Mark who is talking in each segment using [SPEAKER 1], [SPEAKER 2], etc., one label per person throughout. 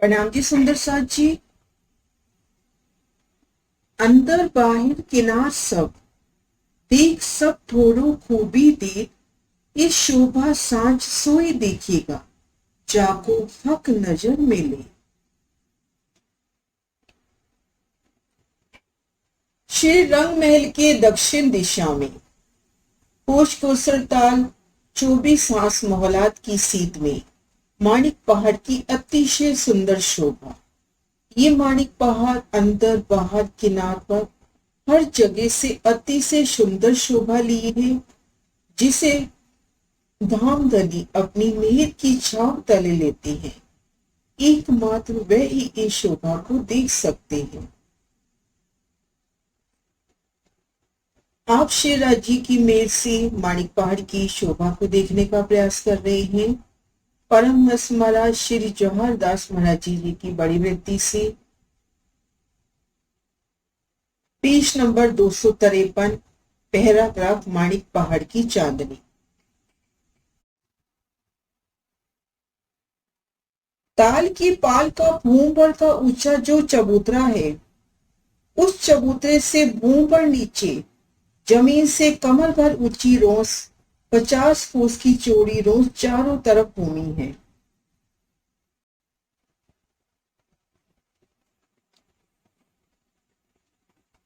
[SPEAKER 1] प्रणाम जी सुंदर साथ जी। अंदर बाहिर किनार सब देख, सब थोड़ो खूबी देख, ये शोभा सांझ सोई देखिएगा, जाको हक नजर मिले। श्री रंग महल के दक्षिण दिशा में कोष कोसर ताल 24 हांस मोहलात की सीध में माणिक पहाड़ की अतिशय सुंदर शोभा। ये माणिक पहाड़ अंदर बाहर किनार पर हर जगह से अति से सुंदर शोभा लिए है, जिसे धामधनी अपनी मेहर की छाव तले लेते हैं। एकमात्र वह ही इस शोभा को देख सकते हैं। आप शेरा जी की मेहर से माणिक पहाड़ की शोभा को देखने का प्रयास कर रहे हैं। परमहंस महाराज श्री जवाहर दास महाराज जी की बड़ी वृत्ति से पेज नंबर 253, पैराग्राफ माणिक पहाड़ की चांदनी। ताल की पाल का भूमभर का ऊंचा जो चबूतरा है, उस चबूतरे से भूमभर नीचे जमीन से कमर भर ऊंची रोस 50 कोस की चौड़ी रोस चारों तरफ भूमि है।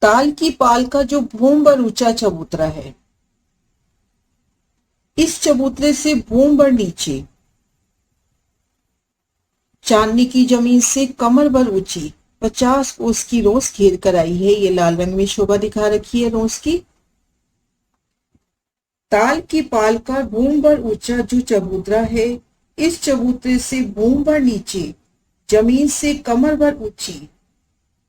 [SPEAKER 1] ताल की पाल का जो भूमभर ऊंचा चबूतरा है, इस चबूतरे से भूमभर नीचे चांदनी की जमीन से कमर भर ऊंची 50 कोस की रोस घेर कर आई है। ये लाल रंग में शोभा दिखा रखी है रोस की। ताल की पाल का भूमभर ऊंचा जो चबूतरा है, इस चबूतरे से भूमभर नीचे जमीन से कमर भर ऊंची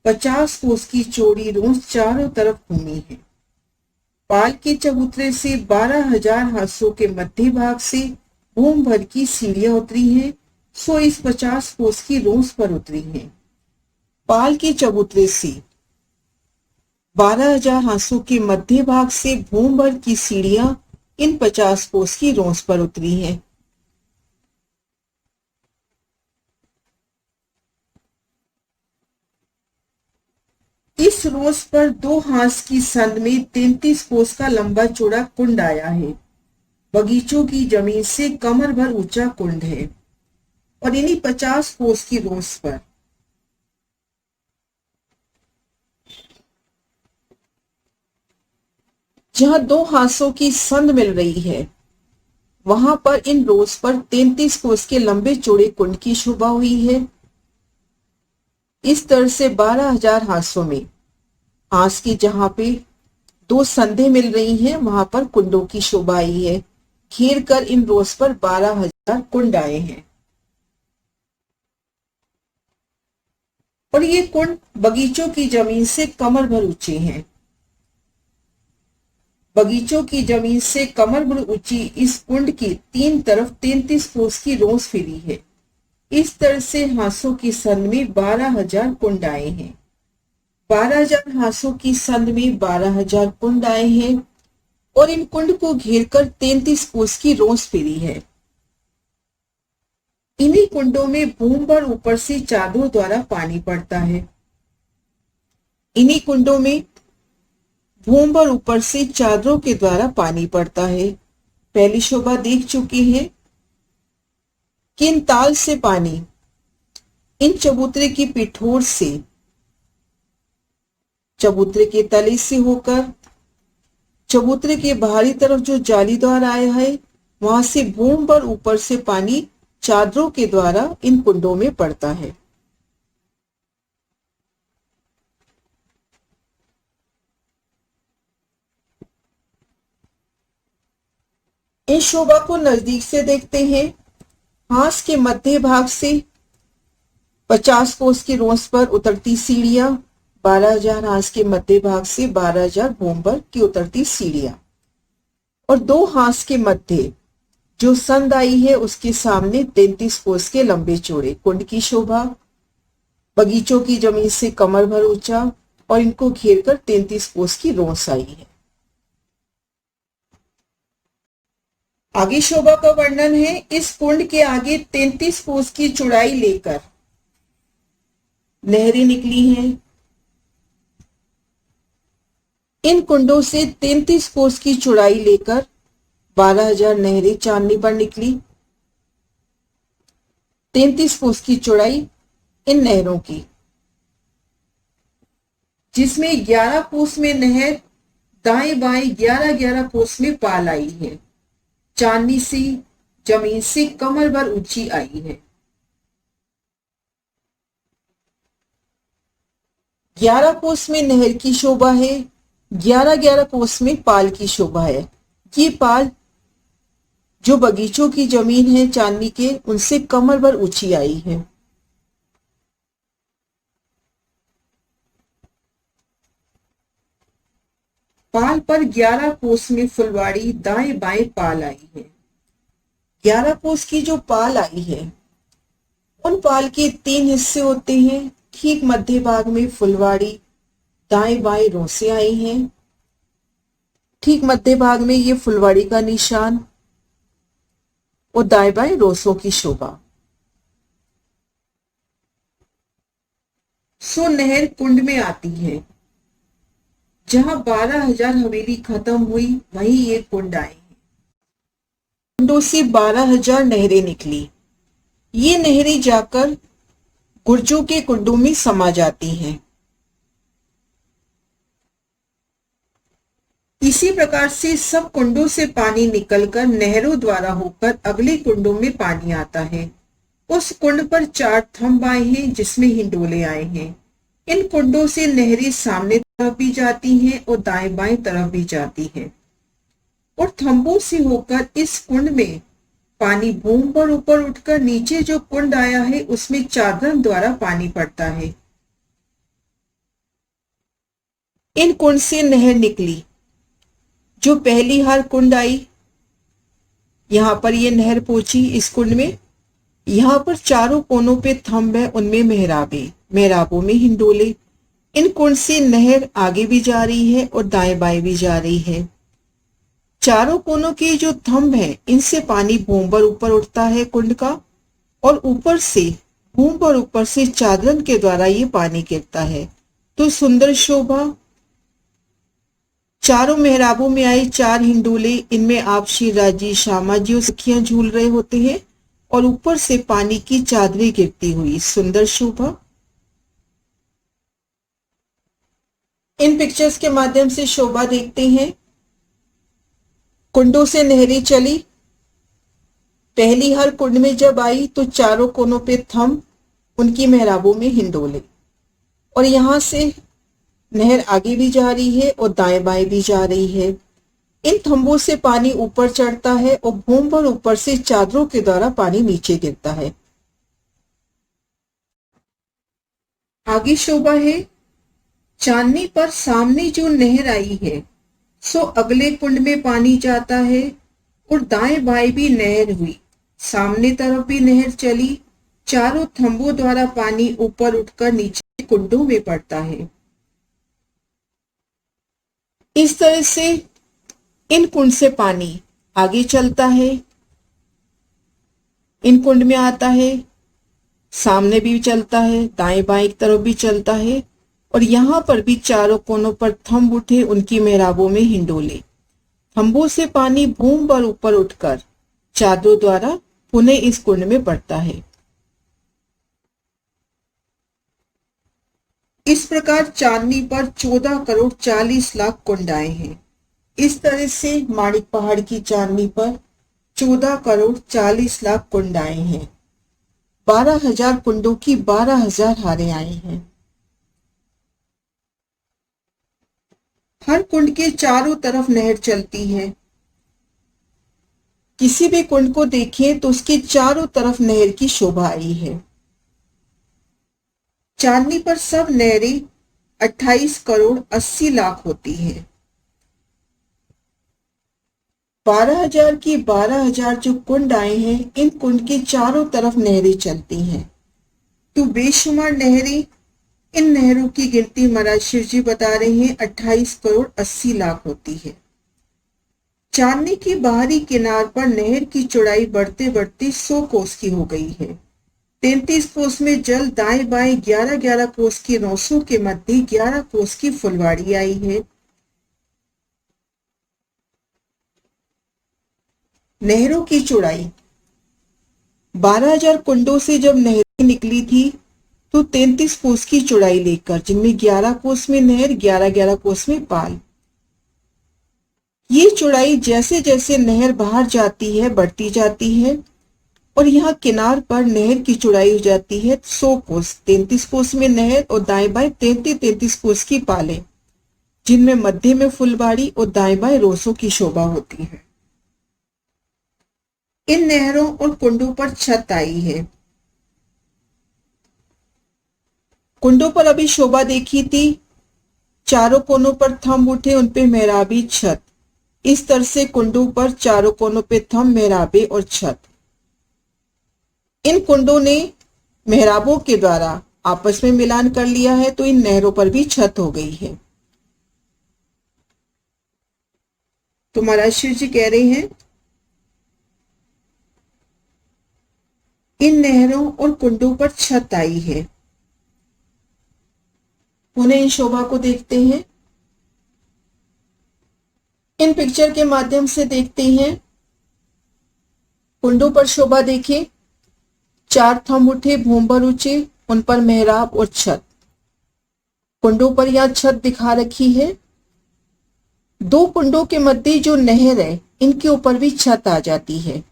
[SPEAKER 1] 50 कोस की चौड़ी रोस चारों तरफ भूमि है। पाल के चबूतरे से 12,000 हांसों के मध्य भाग से भूम भर की सीढ़ियां उतरी हैं, सो इस 50 कोस की रोस पर उतरी हैं। पाल के चबूतरे से 12,000 हांसों के मध्य भाग से भूम भर की सीढ़ियां इन 50 कोस की रोस पर उतरी हैं। इस रोस पर 2 हांस की संद में 33 कोस का लंबा चौड़ा कुंड आया है। बगीचों की जमीन से कमर भर ऊंचा कुंड है और इन्हीं 50 कोस की रोस पर जहां 2 हांसों की संद मिल रही है, वहां पर इन रोस पर 33 कोस के लंबे चौड़े कुंड की शोभा हुई है। इस तरह से 12,000 हांसों में हांस की जहां पे 2 संधे मिल रही हैं, वहां पर कुंडों की शोभा आई है। घेर कर इन रोस पर 12,000 कुंड आए हैं और ये कुंड बगीचों की जमीन से कमर भर ऊंचे हैं। बगीचों की जमीन से कमर भर ऊंची इस कुंड की 3 तरफ 33 कोस की रोस फिरी है। इस तरह से हांसों की संद में 12,000 कुंड आए हैं। 12,000 हांसों की संद में 12,000 कुंड आए हैं और इन कुंड को घेरकर 33 कोस की रोस फिरी है। इन्हीं कुंडों में भूम भर ऊपर से चादरों द्वारा पानी पड़ता है। इन्हीं कुंडों में भूम भर ऊपर से चादरों के द्वारा पानी पड़ता है। पहली शोभा देख चुके हैं कि इन ताल से पानी इन चबूतरे की पिठोर से, चबूतरे के तले से होकर चबूतरे के बाहरी तरफ जो जाली द्वार आया है, वहां से भूम भर ऊपर से पानी चादरों के द्वारा इन कुंडों में पड़ता है। इस शोभा को नजदीक से देखते हैं। हांस के मध्य भाग से 50 कोस की रोस पर उतरती सीढ़ियां, 12,000 हांस के मध्य भाग से 12,000 भूम भर की उतरती सीढ़ियां और 2 हांस के मध्य जो संद आई है, उसके सामने 33 कोस के लंबे चौड़े कुंड की शोभा। बगीचों की जमीन से कमर भर ऊंचा और इनको घेरकर 33 कोस की रोस आई है। आगे शोभा का वर्णन है। इस कुंड के आगे 33 कोस की चौड़ाई लेकर नहरें निकली हैं। इन कुंडों से 33 कोस की चौड़ाई लेकर 12,000 नहरें चांदनी पर निकली। 33 कोस की चौड़ाई इन नहरों की, जिसमें 11 कोस में नहर दाएं बाएं 11-11 कोस में पाल आई है। चांदनी से जमीन से कमर भर ऊंची आई है। 11 कोस में नहर की शोभा है, 11-11 कोस में पाल की शोभा है। ये पाल जो बगीचों की जमीन है चांदनी के, उनसे कमर भर ऊंची आई है। पाल पर 11 कोस में फुलवाड़ी दाएं बाएं पाल आई है। 11 कोस की जो पाल आई है, उन पाल के 3 हिस्से होते हैं। ठीक मध्य भाग में फुलवाड़ी दाएं बाएं रोसे आई हैं। ठीक मध्य भाग में ये फुलवाड़ी का निशान और दाएं बाएं रोसों की शोभा। सो नहर कुंड में आती है। जहां 12,000 हवेली खत्म हुई, वहीं ये कुंड आए हैं। कुंडों से 12,000 नहरें निकली। ये नहरें जाकर गुर्जों के कुंडों में समा जाती हैं। इसी प्रकार से सब कुंडों से पानी निकलकर नहरों द्वारा होकर अगले कुंडों में पानी आता है। उस कुंड पर 4 थंब आए हैं, जिसमें हिंडोले आए हैं। इन कुंडों से नहरें सामने तरफ भी जाती हैं और दाएं बाएं तरफ भी जाती हैं, और थंबों से होकर इस कुंड में पानी बूंद पर ऊपर उठकर नीचे जो कुंड आया है उसमें चादरन द्वारा पानी पड़ता है। इन कुंड से नहर निकली। जो पहली हार कुंड आई, यहां पर ये नहर पहुंची इस कुंड में। यहां पर चारों कोनों पे थंब है, उनमें मेहराबे, मेहराबों में हिंडोले। इन कुंड से नहर आगे भी जा रही है और दाएं बाएं भी जा रही है। चारों कोनों के जो थंब हैं, इनसे पानी बूंद पर ऊपर उठता है कुंड का, और ऊपर से बूंद पर ऊपर से चादरन के द्वारा ये पानी गिरता है। तो सुंदर शोभा। चारों मेहराबों में आई 4 हिंडोले, इनमें आप श्री राजी श्यामा जी और सखियां झूल रहे होते हैं, और ऊपर से पानी की चादरें गिरती हुई सुंदर शोभा। इन पिक्चर्स के माध्यम से शोभा देखते हैं। कुंडों से नहरें चली। पहली हर कुंड में जब आई तो चारों कोनों पे थंब, उनकी मेहराबों में हिंडोले, और यहां से नहर आगे भी जा रही है और दाएं बाएं भी जा रही है। इन थंबों से पानी ऊपर चढ़ता है और बूंद पर ऊपर से चादरों के द्वारा पानी नीचे गिरता है। आगे शोभा है। चांदनी पर सामने जो नहर आई है, सो अगले कुंड में पानी जाता है, और दाएं बाएं भी नहर हुई। सामने तरफ भी नहर चली। चारों थंबों द्वारा पानी ऊपर उठकर नीचे कुंडों में पड़ता है। इस तरह से इन कुंड से पानी आगे चलता है, इन कुंड में आता है, सामने भी चलता है, दाएं बाएं की तरफ भी चलता है, और यहां पर भी चारों कोनों पर थंब उठे, उनकी मेहराबों में हिंडोले। थंबों से पानी बूंद पर ऊपर उठकर चादरों द्वारा पुनः इस कुंड में पड़ता है। इस प्रकार चांदनी पर 14 करोड़ 40 लाख कुंड आए हैं। इस तरह से माणिक पहाड़ की चांदनी पर 14 करोड़ 40 लाख कुंड आए हैं। 12,000 कुंडों की 12,000 हारें आई हैं। हर कुंड के चारों तरफ नहर चलती है। किसी भी कुंड को देखें तो उसके चारों तरफ नहर की शोभा आई है। चांदनी पर सब नहरें 28 करोड़ 80 लाख होती हैं। 12,000 की 12,000 जो कुंड आए हैं, इन कुंड के चारों तरफ नहरें चलती हैं। तो बेशुमार नहरें, इन नहरों की गिनती महाराज शिव जी बता रहे हैं 28 करोड़ 80 लाख होती है। चांदनी की बाहरी किनार पर नहर की चौड़ाई बढ़ते बढ़ते 100 कोस की हो गई है। 33 कोस में जल दाएं बाएं 11-11 कोस की नौसों के मध्य 11 कोस की फुलवाड़ी आई है। नहरों की चौड़ाई 12,000 कुंडों से जब नहरें निकली थी तो 33 कोस की चौड़ाई लेकर, जिनमें 11 कोस में नहर, 11-11 कोस में पाल। ये चौड़ाई जैसे जैसे नहर बाहर जाती है बढ़ती जाती है और यहाँ किनार पर नहर की चौड़ाई हो जाती है 100 कोस। 33 कोस में नहर और दाएं बाएं 33 कोस की पाले, जिनमें मध्य में फुलबाड़ी और दाएं बाएं रोसों की शोभा होती है। इन नहरों और कुंडों पर छत आई है। कुंडों पर अभी शोभा देखी थी, चारों कोनों पर थंब उठे, उनपे मेहराबी छत। इस तरह से कुंडों पर चारों कोनों पे थंब, मेहराबे और छत। इन कुंडों ने मेहराबों के द्वारा आपस में मिलान कर लिया है, तो इन नहरों पर भी छत हो गई है। तो महाराज शिव जी कह रहे हैं, इन नहरों और कुंडों पर छत आई है। उन्हें इन शोभा को देखते हैं, इन पिक्चर के माध्यम से देखते हैं। कुंडों पर शोभा देखें, 4 थंब उठे, भूमभर ऊंचे, उन पर मेहराब और छत। कुंडों पर यहां छत दिखा रखी है। 2 कुंडों के मध्य जो नहर है, इनके ऊपर भी छत आ जाती है।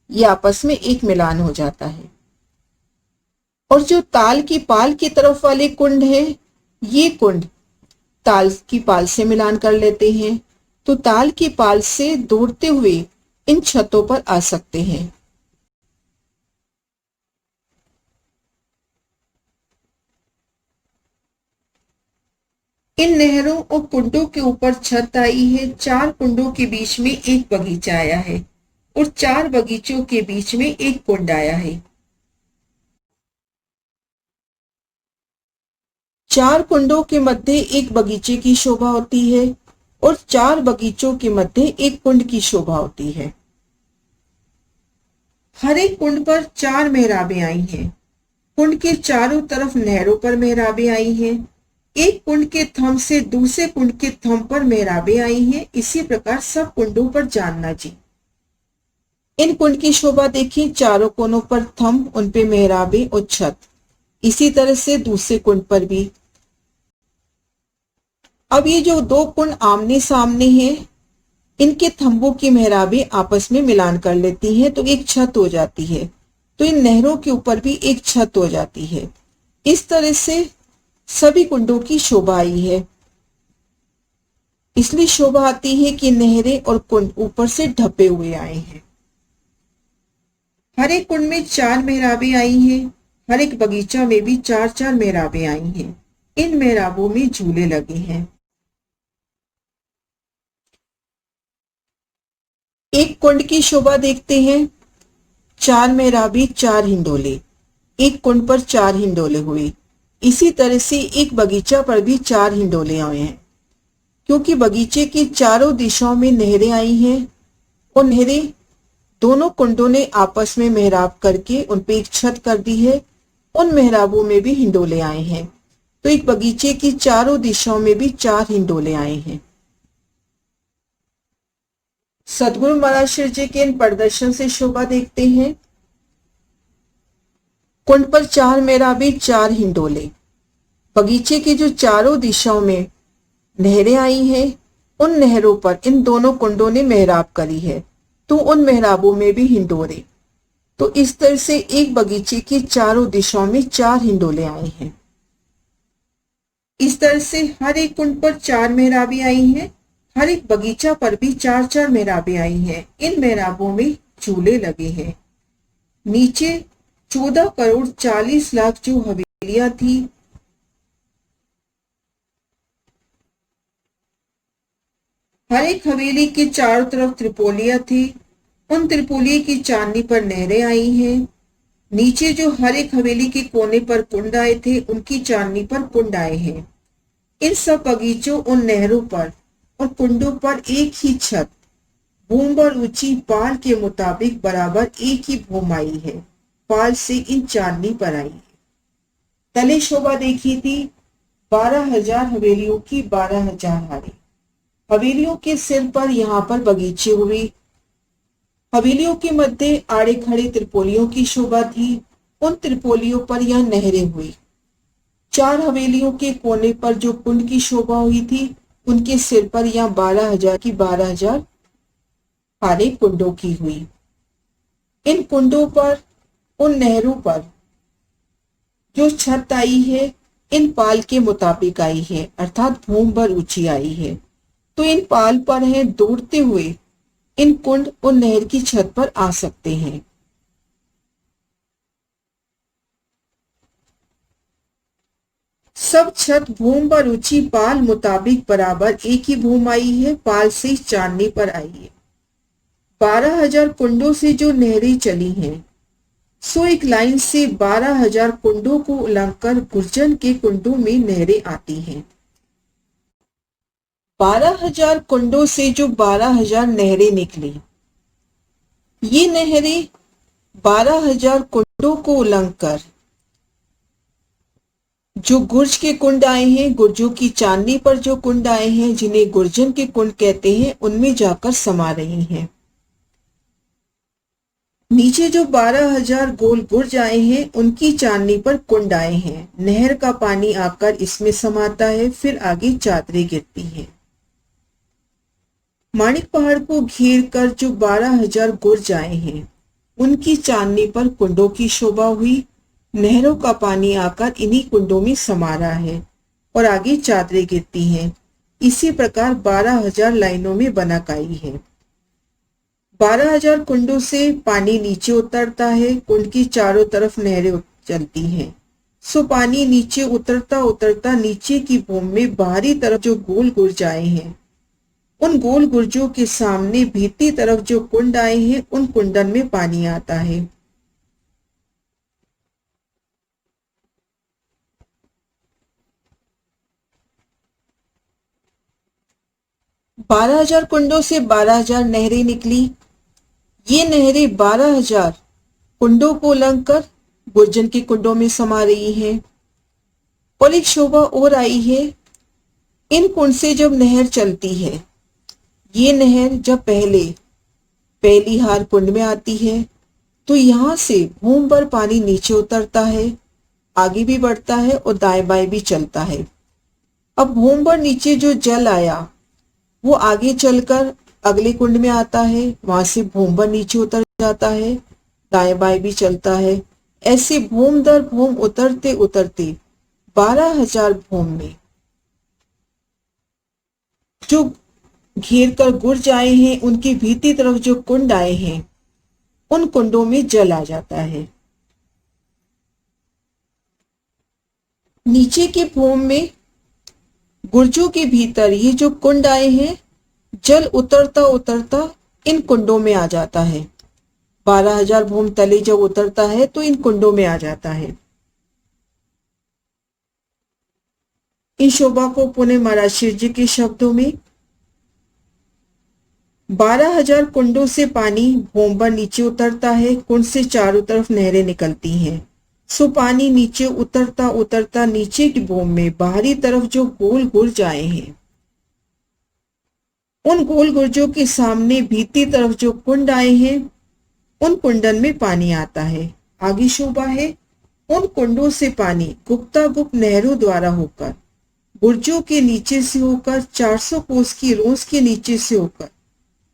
[SPEAKER 1] ये आपस में एक मिलान हो जाता है। और जो ताल की पाल की तरफ वाले कुंड है, ये कुंड ताल की पाल से मिलान कर लेते हैं, तो ताल की पाल से दौड़ते हुए इन छतों पर आ सकते हैं। इन नहरों और कुंडों के ऊपर छत आई है। 4 कुंडों के बीच में एक बगीचा आया है और 4 बगीचों के बीच में एक कुंड आया है। 4 कुंडों के मध्य एक बगीचे की शोभा होती है और 4 बगीचों के मध्य एक कुंड की शोभा होती है। हर एक कुंड पर 4 मेहराबें आई हैं। कुंड के चारों तरफ नहरों पर मेहराबें आई हैं। एक कुंड के थंब से दूसरे कुंड के थंब पर मेहराबें आई हैं। इसी प्रकार सब कुंडों पर जानना जी। इन कुंड की शोभा देखिए, चारों कोनों पर थंब, उन पे मेहराबें और छत। इसी तरह से दूसरे कुंड पर भी। अब ये जो 2 कुंड आमने सामने हैं, इनके थंबों की मेहराबें आपस में मिलान कर लेती हैं, तो एक छत हो जाती है। तो इन नहरों के ऊपर भी एक छत हो जाती है। इस तरह से सभी कुंडों की शोभा आई है। इसलिए शोभा आती है कि नहरें और कुंड ऊपर से ढपे हुए आए हैं। हर एक कुंड में 4 मेहराबें आई हैं। हर एक बगीचा में भी 4-4 मेहराबें आई हैं। इन मेहराबों में झूले लगे हैं। एक कुंड की शोभा देखते हैं, 4 मेहराबी 4 हिंडोले। एक कुंड पर 4 हिंडोले हुए। इसी तरह से एक बगीचा पर भी 4 हिंडोले आए हैं, क्योंकि बगीचे की चारों दिशाओं में नहरें आई हैं और नहरें दोनों कुंडों ने आपस में मेहराब करके उन पे एक छत कर दी है। उन मेहराबों में भी हिंडोले आए हैं, तो एक बगीचे की चारों दिशाओं में भी 4 हिंडोले आए हैं। सदगुरु महाराज शिव जी के इन प्रदर्शन से शोभा देखते हैं। कुंड पर 4 मेहराबें 4 हिंडोले। बगीचे की जो चारों दिशाओं में नहरें आई हैं, उन नहरों पर इन दोनों कुंडों ने मेहराब करी है, तो उन मेहराबों में भी हिंडोले। तो इस तरह से एक बगीचे की चारों दिशाओं में 4 हिंडोले आए हैं। इस तरह से हर एक कुंड पर 4 मेहराबें आई हैं। हर एक बगीचा पर भी 4-4 मेहराबें आई हैं। इन मेहराबों में झूले लगे हैं। नीचे 14 करोड़ 40 लाख जो हवेलियां थी, हर एक हवेली के चारों तरफ त्रिपोलियां थी। उन त्रिपोलिये की चांदनी पर नहरें आई हैं। नीचे जो हर एक हवेली के कोने पर कुंड आए थे, उनकी चांदनी पर कुंड आए हैं। इन सब बगीचों, उन नहरों पर और कुंडों पर एक ही छत, भूम भर ऊंची पाल के मुताबिक बराबर एक ही भूम आई है। पाल से इन चांदनी पर आई है। तले शोभा देखी थी 12,000 हवेलियों की 12,000 हारें। हवेलियों के सिर पर यहाँ पर बगीचे हुए। हवेलियों के मध्य आड़े खड़े त्रिपोलियों की शोभा थी। उन त्रिपोलियों पर यह नहरें हुई। 4 हवेलियों के कोने पर जो कुंड की शोभा हुई थी, उनके सिर पर यह 12,000 की 12,000 हारें कुंडों की हुई। इन कुंडों पर, उन नहरों पर जो छत आई है, इन पाल के मुताबिक आई है, अर्थात भूम भर ऊंची आई है। तो इन पाल पर है, दौड़ते हुए इन कुंड उन नहर की छत पर आ सकते हैं। सब छत भूम पर ऊंची पाल मुताबिक बराबर एक ही भूम आई है, पाल से चांदनी पर आई है। 12,000 कुंडों से जो नहरें चली हैं, सो एक लाइन से 12,000 कुंडों को उलंघकर गुर्जन के कुंडों में नहरें आती हैं। 12,000 कुंडों से जो 12,000 नहरें निकली, ये नहरें 12,000 कुंडों को उलंघकर जो गुर्ज के कुंड आए हैं, गुर्जों की चांदनी पर जो कुंड आए हैं, जिन्हें गुर्जन के कुंड कहते हैं, उनमें जाकर समा रही हैं। नीचे जो 12,000 गोल गुर्ज आए हैं, उनकी चांदनी पर कुंड आए हैं। नहर का पानी आकर इसमें समाता है, फिर आगे चादरें गिरती हैं। माणिक पहाड़ को घेर कर जो 12,000 गुर्ज आए हैं, उनकी चांदनी पर कुंडों की शोभा हुई। नहरों का पानी आकर इन्हीं कुंडों में समा रहा है और आगे चादरें गिरती हैं। इसी प्रकार 12,000 लाइनों में बनाकाई है। 12,000 कुंडों से पानी नीचे उतरता है। कुंड की चारों तरफ नहरें चलती हैं। सो पानी नीचे उतरता उतरता नीचे की भूमि में बाहरी तरफ जो गोल गुर्ज आए हैं, उन गोल गुर्जों के सामने भीतरी तरफ जो कुंड आए हैं, उन कुंडन में पानी आता है। बारह हजार कुंडों से 12,000 नहरें निकली। ये नहरें 12,000 कुंडों को उलंघ कर गुर्जन के कुंडों में समा रही हैं। और एक शोभा और आई है। इन कुंड से जब नहर चलती है, ये नहर जब पहली हार कुंड में आती है, तो यहां से भूम पर पानी नीचे उतरता है, आगे भी बढ़ता है और दाएं बाएं भी चलता है। अब भूम पर नीचे जो जल आया, वो आगे चलकर अगले कुंड में आता है, वहां से भूम पर नीचे उतर जाता है, दाएं बाएं भी चलता है। ऐसे भूम दर भूम उतरते उतरते 12,000 भूम में जो घेर कर गुर्ज आए हैं, उनकी भीतरी तरफ जो कुंड आए हैं, उन कुंडों में जल आ जाता है। नीचे की भूम में गुर्जों के भीतर ये जो कुंड आए हैं, जल उतरता उतरता इन कुंडों में आ जाता है। 12,000 भूम तले जब उतरता है तो इन कुंडों में आ जाता है। इस शोभा को पुनः महाराज शिव जी के शब्दों में, 12,000 कुंडों से पानी भूम पर नीचे उतरता है, कुंड से चारों तरफ नहरें निकलती हैं। सो पानी नीचे उतरता उतरता नीचे की भूम में बाहरी तरफ जो गोल गुर्ज आए हैं, उन गोल गुर्जों के सामने भीतरी तरफ जो कुंड आए हैं, उन कुंडन में पानी आता है। आगे शोभा है, उन कुंडों से पानी गुप्ता गुप्त नहरों द्वारा होकर गुर्जों के नीचे से होकर 400 कोस की रोंस के नीचे से होकर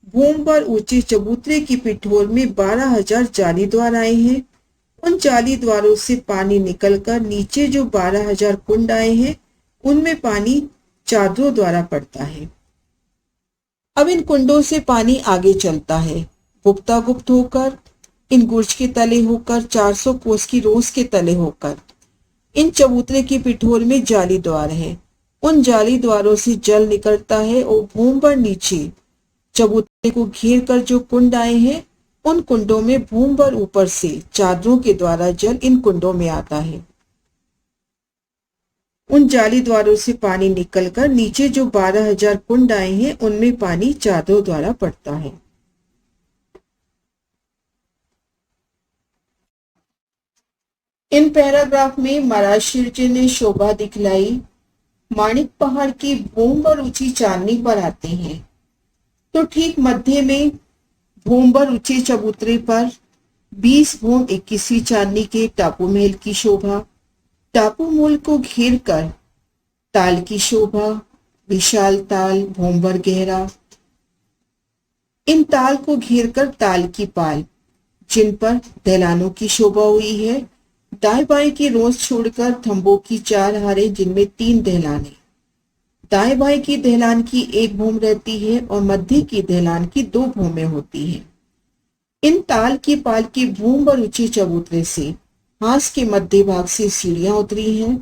[SPEAKER 1] भूम पर ऊंचे चबूतरे की पिठोर में 12,000 जाली द्वार आए हैं। उन जाली द्वारों से पानी निकलकर नीचे जो 12,000 कुंड आए हैं, उनमें पानी चादरों द्वारा पड़ता है। अब इन कुंडों से पानी आगे चलता है, गुप्ता गुप्त होकर, इन गुर्ज के तले होकर, 400 कोस की रोंस के तले होकर। इन चबूतरे की पिठोर में जाली द्वार है। उन जाली द्वारों से जल निकलता है और भूम पर नीचे चबूतरे को घेर कर जो कुंड आए हैं, उन कुंडों में भूम पर ऊपर से चादरों के द्वारा जल इन कुंडों में आता है। उन जाली द्वारों से पानी निकलकर नीचे जो 12,000 कुंड आए हैं, उनमें पानी चादरों द्वारा पड़ता है। इन पैराग्राफ में महाराज जी ने शोभा दिखलाई माणिक पहाड़ की भूम पर ऊंची चांदनी पर आते हैं। तो ठीक मध्य में भूम पर ऊंचे चबूतरे पर 20 भूम 21 चांदनी के टापू महल की शोभा, टापू महल को घेर कर ताल की शोभा, विशाल ताल भूमभर गहरा, इन ताल को घेर कर ताल की पाल, जिन पर दहलानों की शोभा हुई है। दाएं बाएं की रोज छोड़कर थंबों की 4 हारें, जिनमें 3 दहलाने, दाएं बाएं की दहलान की 1 भूम रहती है और मध्य की दहलान की 2 भूमें होती हैं। इन ताल की पाल की भूम और ऊंचे चबूतरे से हास के मध्य भाग से सीढ़ियां उतरी हैं।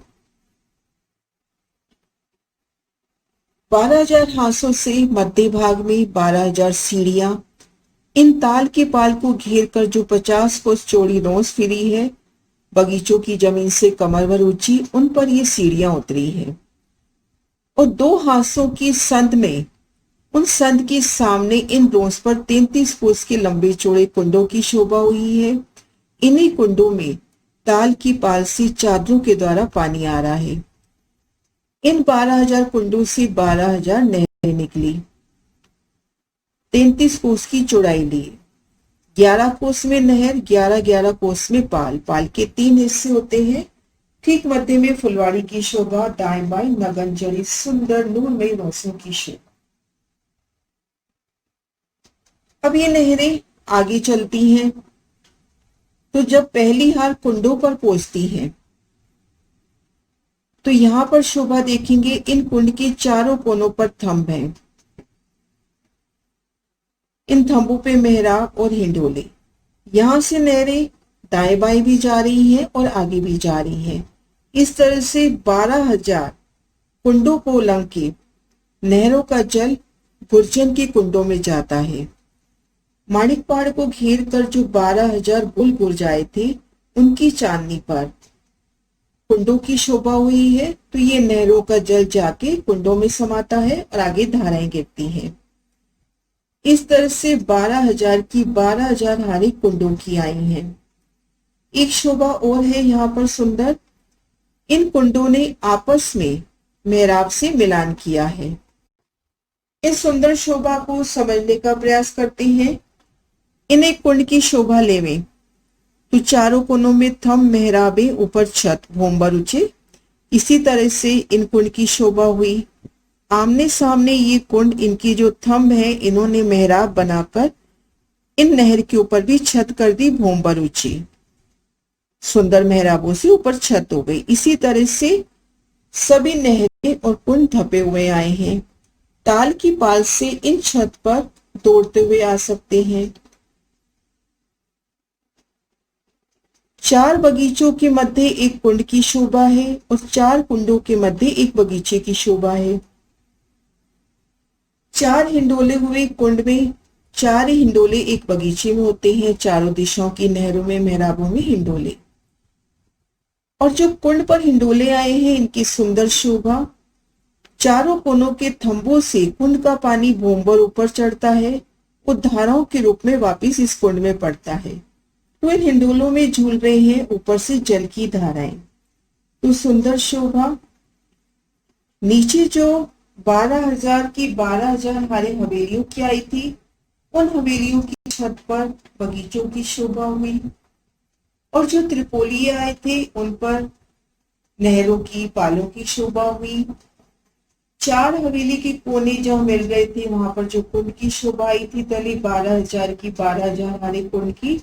[SPEAKER 1] 12,000 हासों से मध्य भाग में 12,000 सीढ़ियां, इन ताल के पाल को घेर कर जो 50 कोस चौड़ी रोज फिरी है, बगीचों की जमीन से कमर भर ऊंची, उन पर ये सीढ़ियां उतरी है। और 2 हासों की संद में, उन संद के सामने इन रोज पर 33 कोस के लंबे चौड़े कुंडों की शोभा हुई है। इन्हीं कुंडों में ताल की पाल से चादरों के द्वारा पानी आ रहा है। इन 12,000 कुंडों से 12,000 नहरें निकली, 33 कोस की चौड़ाई लिए, 11 कोस में नहर, 11 कोस में पाल। पाल के 3 हिस्से होते हैं। ठीक मध्य में फुलवाड़ी की शोभा, दाएं बाएं नगन जड़ी सुंदर नूरमयी रोशनी की शोभा। अब ये नहरें आगे चलती हैं, तो जब पहली हार कुंडों पर पहुंचती है तो यहां पर शोभा देखेंगे। इन कुंड के चारों कोनों पर थंब हैं, इन थंबों पे मेहराब और हिंडोले। यहां से नहरें दाएं बाएं भी जा रही हैं और आगे भी जा रही हैं। इस तरह से 12,000 कुंडों को उलंघ के नहरों का जल गुर्जन के कुंडों में जाता है। माणिक पहाड़ को घेर कर जो 12,000 बुल गुर्जाए थे, उनकी चांदनी पर कुंडों की शोभा हुई है। तो ये नहरों का जल जाके कुंडों में समाता है और आगे धाराएं गिरती हैं। इस तरह से 12,000 की 12,000 हारें कुंडों की आई हैं। एक शोभा और है यहाँ पर सुंदर, इन कुंडों ने आपस में मेहराब से मिलान किया है। इस सुंदर शोभा को समझने का प्रयास करते हैं। इन एक कुंड की शोभा लेवे तो चारों कोनों में थंब मेहराबे, ऊपर छत भूमभर ऊंचे। इसी तरह से इन कुंड की शोभा हुई। आमने सामने ये कुंड, इनकी जो थंब है, इन्होंने मेहराब बनाकर इन नहर के ऊपर भी छत कर दी भूमभर ऊंची। सुंदर मेहराबों से ऊपर छत हो गई। इसी तरह से सभी नहरें और कुंड धपे हुए आए हैं। ताल की पाल से इन छत पर दौड़ते हुए आ सकते हैं। 4 बगीचों के मध्य एक कुंड की शोभा है और 4 कुंडों के मध्य एक बगीचे की शोभा है। 4 हिंडोले हुए कुंड में, 4 हिंडोले एक बगीचे में होते हैं। चारों दिशाओं की नहरों में, मेहराबों में हिंडोले। और जो कुंड पर हिंडोले आए हैं, इनकी सुंदर शोभा। चारों कोनों के थंबों से कुंड का पानी भूमभर ऊपर चढ़ता है और धाराओं के रूप में वापस इस कुंड में पड़ता है। तो इन हिंडोलों में झूल रहे हैं ऊपर से जल की धाराएं। तो सुंदर शोभा। नीचे जो 12,000 की 12,000 हारें हवेलियों की आई थी, उन हवेलियों की छत पर बगीचों की शोभा हुई। और जो त्रिपोलिये आए थे, उन पर नहरों की पालों की शोभा हुई। 4 हवेली के कोने जहां मिल गए थे, वहां पर जो कुंड की शोभा आई थी, तले 12,000 की 12,000 हारें कुंड की,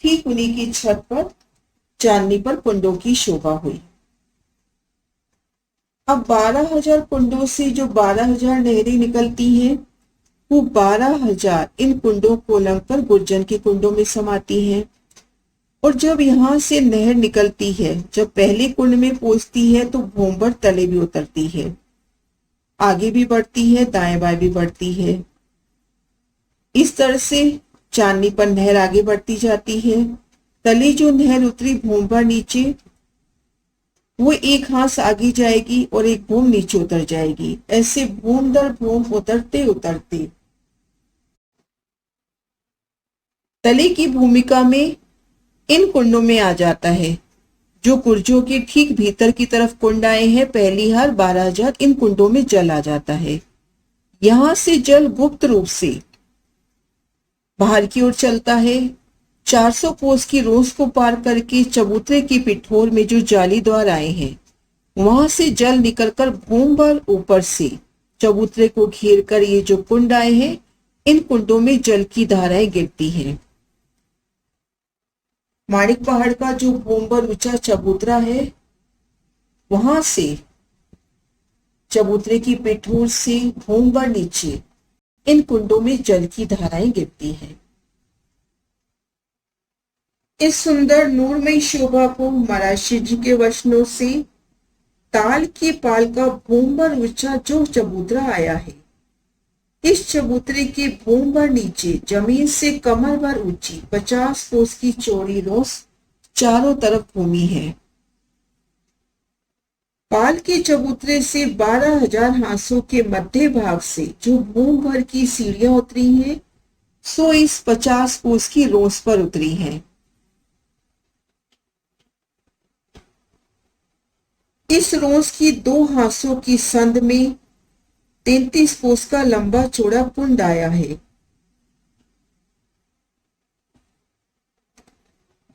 [SPEAKER 1] ठीक उन्हीं की छत पर चांदनी पर कुंडों की शोभा हुई। अब 12,000 कुंडों से जो 12,000 नहरें निकलती हैं, वो 12,000 इन कुंडों को उलंघकर गुर्जन के कुंडों में समाती हैं। और जब यहां से नहर निकलती है, जब पहले कुंड में पहुंचती है, तो भूमभर तले भी उतरती है, आगे भी बढ़ती है, दाएं बाएं भी बढ़ती है। इस तरह से चांदनी पर नहर आगे बढ़ती जाती है। तले जो नहर उतरी भूमभर नीचे, वो एक हाथ आगे जाएगी और एक भूम नीचे उतर जाएगी। ऐसे भूम दर भूम उतरते उतरते तले की भूमिका में इन कुंडों में आ जाता है, जो कुर्जों के ठीक भीतर की तरफ कुंड आए हैं, पहली हार 12,000 इन कुंडों में जल आ जाता है। यहां से जल गुप्त रूप से बाहर की ओर चलता है। 400 कोस की रोस को पार करके चबूतरे की पिठोर में जो जाली द्वार आए हैं, वहां से जल निकलकर भूम भर ऊपर से चबूतरे को घेर कर ये जो कुंड आए हैं, इन कुंडों में जल की धाराएं गिरती हैं। माणिक पहाड़ का जो भूम भर ऊंचा चबूतरा है, वहां से चबूतरे की पिठोर से भूम भर नीचे इन कुंडों में जल की धाराएं गिरती हैं। इस सुंदर नूरमयी शोभा को मराशी जी के वचनों से ताल की पाल का भूम भर ऊंचा जो चबूतरा आया है, इस चबूतरे के भूम भर नीचे जमीन से कमर भर ऊंची 50 कोस की चौड़ी रोस चारों तरफ घूमी है। पाल के चबूतरे से 12,000 हांसों के मध्य भाग से जो भूम भर की सीढ़ियां उतरी हैं, सो इस 50 कोस की रोस पर उतरी हैं। इस रोस की 2 हांसों की संद में 33 कोस का लंबा चौड़ा कुंड आया है।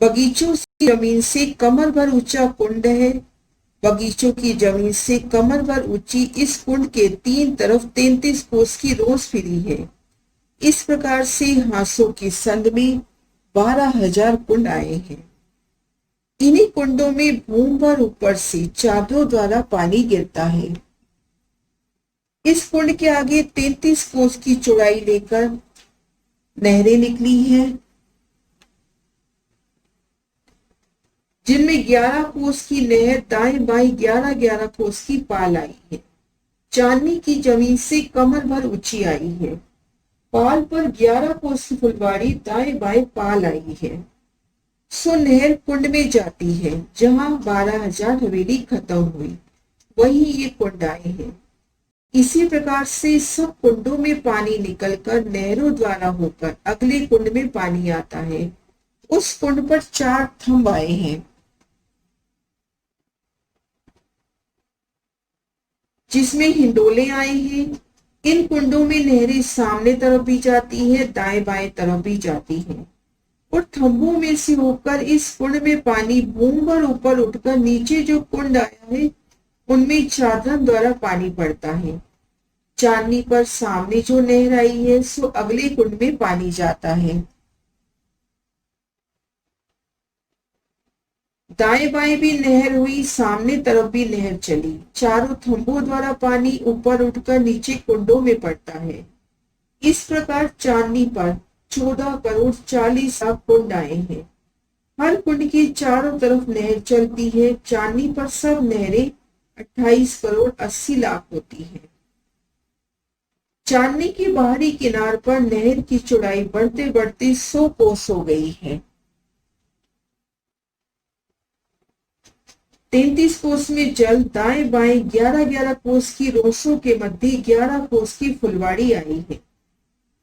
[SPEAKER 1] बगीचों की जमीन से कमर भर ऊंचा कुंड है। बगीचों की जमीन से कमर भर ऊंची इस कुंड के 3 तरफ 33 कोस की रोस फिरी है। इस प्रकार से हांसों की संद में 12,000 कुंड आए हैं। इन्हीं कुंडों में भूम भर ऊपर से चादरों द्वारा पानी गिरता है। इस कुंड के आगे 33 कोस की चौड़ाई लेकर नहरें निकली हैं, जिनमें 11 कोस की नहर दाएं बाएं 11-11 कोस की पाल आई है। चांदनी की जमीन से कमर भर ऊंची आई है। पाल पर 11 कोस की फुलवाड़ी दाएं बाएं पाल आई है। सो नहर कुंड में जाती है, जहां 12,000 हवेली खत्म हुई, वहीं ये कुंड आए हैं। इसी प्रकार से सब कुंडों में पानी निकलकर नहरों द्वारा होकर अगले कुंड में पानी आता है। उस कुंड पर 4 थंब आए हैं, जिसमें हिंडोले आए हैं। इन कुंडों में नहरें सामने तरफ भी जाती है, दाएं बाएं तरफ भी जाती है, और थंबों में से होकर इस कुंड में पानी बूम भर ऊपर उठकर नीचे जो कुंड आया है, उनमें चादरन द्वारा पानी पड़ता है। चांदनी पर सामने जो नहर आई है, सो अगले कुंड में पानी जाता है। दाएं बाएं भी नहर हुई, सामने तरफ भी नहर चली। चारों थंबों द्वारा पानी ऊपर उठकर नीचे कुंडों में पड़ता है। इस प्रकार चांदनी पर 14 करोड़ 40 लाख कुंड आए हैं। हर कुंड के चारों तरफ नहर चलती है। चांदनी पर सब नहरें 28 करोड़ 80 लाख होती है। चांदनी के बाहरी किनार पर नहर की चौड़ाई बढ़ते बढ़ते 100 कोस हो गई है। 33 कोस में जल दाएं बाएं 11-11 कोस की रोसों के मध्य 11 कोस की फुलवाड़ी आई है।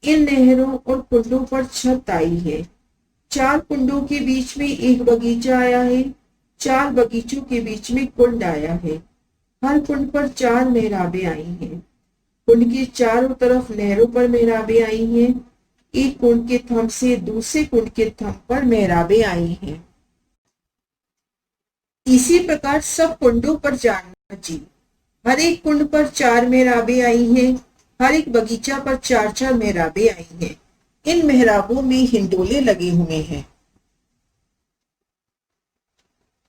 [SPEAKER 1] इन नहरों और कुंडों पर छत आई है। 4 कुंडों के बीच में एक बगीचा आया है। 4 बगीचों के बीच में कुंड आया है। हर कुंड पर 4 मेहराबें आई हैं। कुंड के चारों तरफ नहरों पर मेहराबें आई हैं। एक कुंड के थंब से दूसरे कुंड के थंब पर मेहराबें आई हैं। इसी प्रकार सब कुंडों पर जानना जी। हर एक कुंड पर 4 मेहराबें आई हैं। हर एक बगीचा पर 4-4 मेहराबें आई हैं। इन मेहराबों में हिंडोले लगे हुए हैं।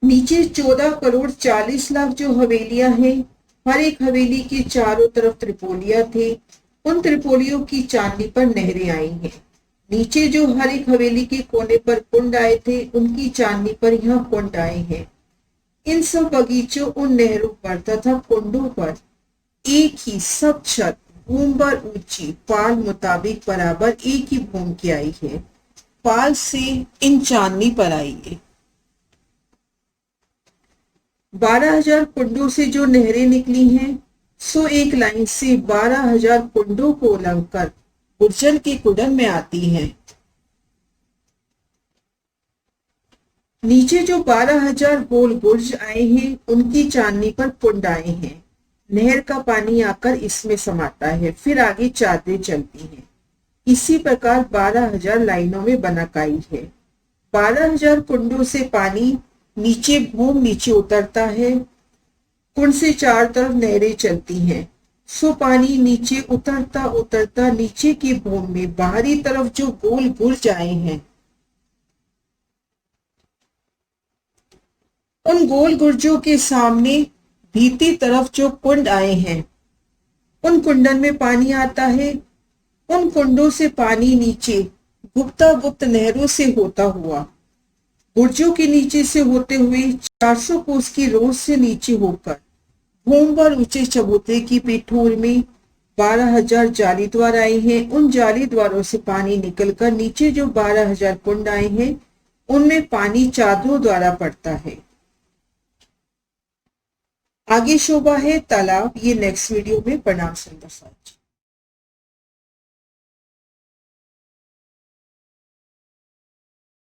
[SPEAKER 1] नीचे 14 करोड़ 40 लाख जो हवेलियां हैं, हर एक हवेली के चारों तरफ त्रिपोलिया थे। उन त्रिपोलियों की चांदनी पर नहरें आई हैं। नीचे जो हर एक हवेली के कोने पर कुंड आए थे, उनकी चांदनी पर यहाँ कुंड आए हैं। इन सब बगीचों, उन नहरों पर तथा कुंडों पर एक ही सब छत भूम भर ऊंची पाल मुताबिक बराबर एक ही भूम की आई है। पाल से इन चांदनी पर आई है। 12,000 कुंडों से जो नहरें निकली हैं, सो एक लाइन से 12,000 कुंडों को उलंघकर गुर्जर के कुंडन में आती हैं। नीचे जो 12,000 गोल बुर्ज आए हैं उनकी चांदनी पर पुंड आए हैं। नहर का पानी आकर इसमें समाता है, फिर आगे चादरें चलती हैं। इसी प्रकार 12,000 लाइनों में बनाकाई है। 12,000 कुंडों से पानी नीचे भूम नीचे उतरता है। कुंड से चार तरफ नहरें चलती हैं। सो पानी नीचे उतरता उतरता नीचे की भूम में बाहरी तरफ जो गोल बुर्ज आए हैं, उन गोल गुर्जों के सामने भीतरी तरफ जो कुंड आए हैं, उन कुंडन में पानी आता है। उन कुंडों से पानी नीचे गुप्ता गुप्त नहरों से होता हुआ बुर्जों के नीचे से होते हुए 400 कोस की रोड से नीचे होकर भूम पर ऊंचे चबूतरे की पिठोर में 12,000 जाली द्वार आए हैं। उन जाली द्वारों से पानी निकलकर नीचे जो 12,000 कुंड आए हैं उनमें पानी चादरों द्वारा पड़ता है। आगे शोभा है तालाब। ये नेक्स्ट वीडियो में। प्रणाम सुंदर साथ।